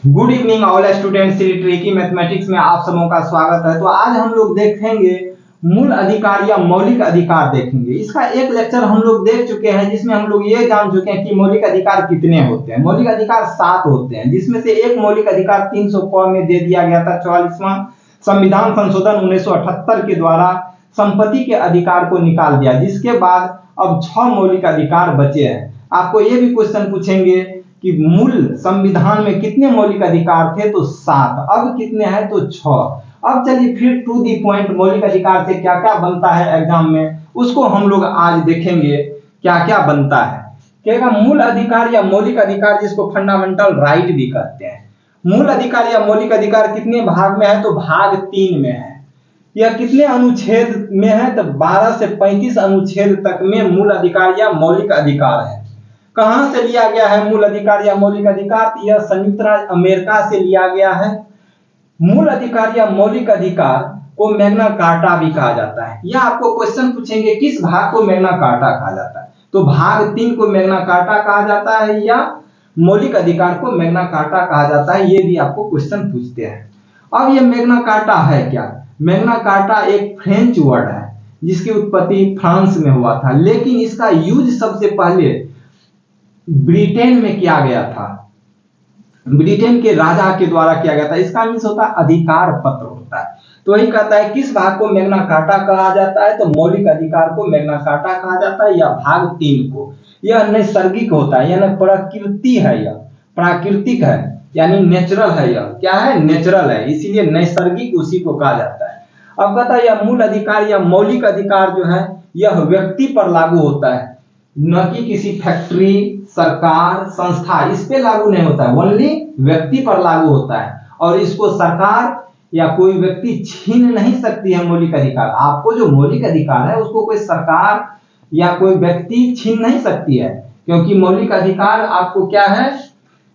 Good evening all students, Shri tricky mathematics में आप सबों का स्वागत है। तो आज हम लोग देखेंगे मूल अधिकार या मौलिक अधिकार देखेंगे। इसका एक लेक्चर हम लोग देख चुके हैं जिसमें हम लोग ये जान चुके हैं कि मौलिक अधिकार कितने होते हैं। मौलिक अधिकार 7 होते हैं, जिसमें से एक मौलिक अधिकार 300 में दे दिया गया था 44वां संविधान संशोधन 1978 के द्वारा संपत्ति के अधिकार को निकाल दिया, जिसके बाद अब 6 मौलिक अधिकार बचे हैं। आपको ये भी क्वेश्चन पूछेंगे कि मूल संविधान में कितने मौलिक अधिकार थे, तो 7, अब कितने हैं तो 6। अब चलिए फिर टू दी पॉइंट मौलिक अधिकार से क्या क्या बनता है एग्जाम में, उसको हम लोग आज देखेंगे क्या क्या बनता है। कहेगा मूल अधिकार या मौलिक अधिकार, जिसको फंडामेंटल राइट भी कहते हैं। मूल अधिकार या मौलिक अधिकार कितने भाग में है, तो भाग 3 में है। यह कितने अनुच्छेद में है, तो 12 से 35 अनुच्छेद तक में मूल अधिकार या मौलिक अधिकार है। कहां से लिया गया है मूल अधिकार या मौलिक अधिकार, यह संयुक्त राज्य अमेरिका से लिया गया है। मूल अधिकार या मौलिक अधिकार को मैग्ना कार्टा भी कहा जाता है। यह आपको क्वेश्चन पूछेंगे किस भाग को मैग्ना कार्टा कहा जाता है, तो भाग 3 को मैग्ना कार्टा कहा जाता है या मौलिक अधिकार को मैग्ना कार्टा कहा जाता है, ये भी आपको क्वेश्चन पूछते हैं। अब ये मैग्ना कार्टा है क्या? मैग्ना कार्टा एक फ्रेंच वर्ड है जिसकी उत्पत्ति फ्रांस में हुआ था, लेकिन इसका यूज सबसे पहले ब्रिटेन में किया गया था। ब्रिटेन के राजा के द्वारा किया गया था। इसका मीन्स होता है अधिकार पत्र होता है। तो वही कहता है किस भाग को मैग्ना कार्टा कहा जाता है, तो मौलिक अधिकार को मैग्ना कार्टा कहा जाता है या भाग 3 को। यह नैसर्गिक होता है, यानी प्रकृति है, यह प्राकृतिक है, यानी नेचुरल है। यह क्या है? नेचुरल है, इसीलिए नैसर्गिक उसी को कहा जाता है। अब कहता है यह मूल अधिकार या मौलिक अधिकार जो है यह व्यक्ति पर लागू होता है, न कि किसी फैक्ट्री, सरकार, संस्था, इस पे लागू नहीं होता है, ओनली व्यक्ति पर लागू होता है। और इसको सरकार या कोई व्यक्ति छीन नहीं सकती है। मौलिक अधिकार, आपको जो मौलिक अधिकार है उसको कोई सरकार या कोई व्यक्ति छीन नहीं सकती है, क्योंकि मौलिक अधिकार आपको क्या है,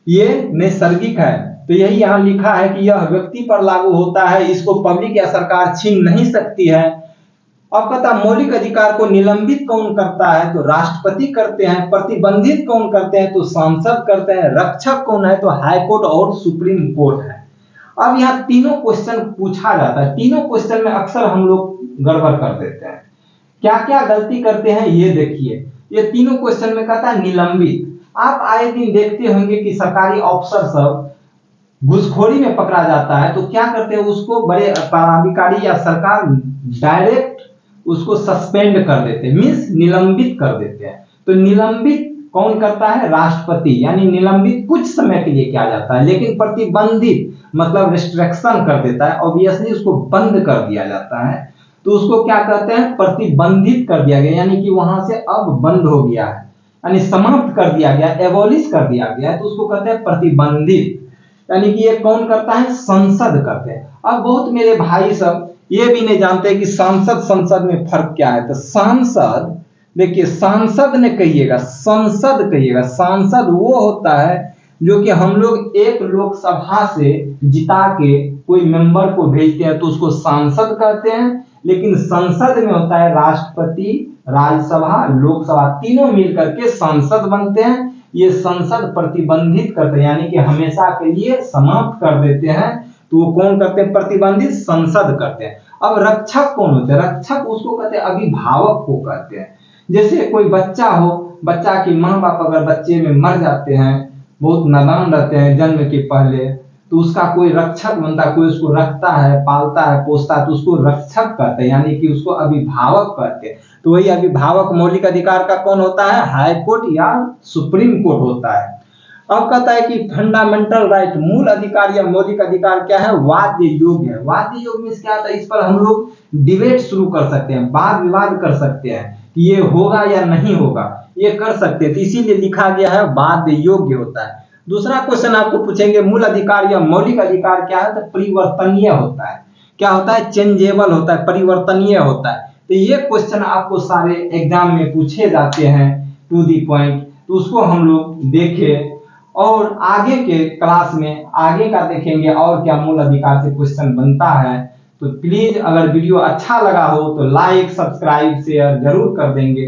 ये नैसर्गिक है। तो यही यहाँ लिखा है कि यह व्यक्ति पर लागू होता है, इसको पब्लिक या सरकार छीन नहीं सकती है। अब कहता मौलिक अधिकार को निलंबित कौन करता है, तो राष्ट्रपति करते हैं। प्रतिबंधित कौन करते हैं, तो सांसद करते हैं। रक्षक कौन है, तो हाई कोर्ट और सुप्रीम कोर्ट है। अब यहाँ तीनों क्वेश्चन पूछा जाता है। तीनों क्वेश्चन में अक्सर हम लोग गड़बड़ कर देते हैं। क्या क्या गलती करते हैं ये देखिए। ये तीनों क्वेश्चन में कहता है निलंबित। आप आए दिन देखते होंगे कि सरकारी अफसर सब घूसखोरी में पकड़ा जाता है, तो क्या करते हैं, उसको बड़े पदाधिकारी या सरकार डायरेक्ट उसको सस्पेंड कर देते हैं, मीन्स निलंबित कर देते हैं। तो निलंबित कौन करता है? राष्ट्रपति। यानी निलंबित कुछ समय के लिए किया जाता है, लेकिन प्रतिबंधित मतलब रिस्ट्रिक्शन कर देता है, ऑब्वियसली उसको बंद कर दिया जाता है। तो उसको क्या कहते हैं? प्रतिबंधित कर दिया गया, यानी कि वहां से अब बंद हो गया है, यानी समाप्त कर दिया गया, एबॉलिश कर दिया गया है, तो उसको कहते हैं प्रतिबंधित। यानी कि ये कौन करता है? संसद करते हैं। अब बहुत मेरे भाई सब ये भी नहीं जानते कि सांसद संसद में फर्क क्या है। तो सांसद, देखिए सांसद ने कहिएगा, संसद कहिएगा। सांसद वो होता है जो कि हम लोग एक लोकसभा से जिता के कोई मेंबर को भेजते हैं, तो उसको सांसद कहते हैं। लेकिन संसद में होता है राष्ट्रपति, राज्यसभा, लोकसभा, तीनों मिलकर के सांसद बनते हैं। ये संसद प्रतिबंधित करते हैं, यानी कि हमेशा के लिए समाप्त कर देते हैं। तो वो कौन करते हैं? प्रतिबंधित संसद करते हैं। अब रक्षक कौन होते हैं? रक्षक उसको कहते हैं अभिभावक को कहते हैं। जैसे कोई बच्चा हो, बच्चा के माँ बाप अगर बच्चे में मर जाते हैं, बहुत नादान रहते हैं जन्म के पहले, तो उसका कोई रक्षक बनता है, कोई उसको रखता है, पालता है, पोसता है, तो उसको रक्षक कहते हैं, यानी कि उसको अभिभावक कहते हैं। तो वही अभिभावक मौलिक अधिकार का कौन होता है? हाई कोर्ट या सुप्रीम कोर्ट होता है। अब कहता है कि फंडामेंटल राइट, मूल अधिकार या मौलिक अधिकार क्या है? वाद्य योग्य है। वाद्य योग्य में क्या होता है? इस पर हम लोग डिबेट शुरू कर सकते हैं, वाद विवाद कर सकते हैं कि ये होगा या नहीं होगा, ये कर सकते हैं। तो इसीलिए लिखा गया है वाद्य योग्य होता है। दूसरा क्वेश्चन आपको पूछेंगे मूल अधिकार या मौलिक अधिकार क्या है, तो परिवर्तनीय होता है। क्या होता है? चेंजेबल होता है, परिवर्तनीय होता है। तो ये क्वेश्चन आपको सारे एग्जाम में पूछे जाते हैं टू दी पॉइंट, तो उसको हम लोग देखें और आगे के क्लास में आगे का देखेंगे और क्या मूल अधिकार से क्वेश्चन बनता है। तो प्लीज अगर वीडियो अच्छा लगा हो तो लाइक, सब्सक्राइब, शेयर जरूर कर देंगे।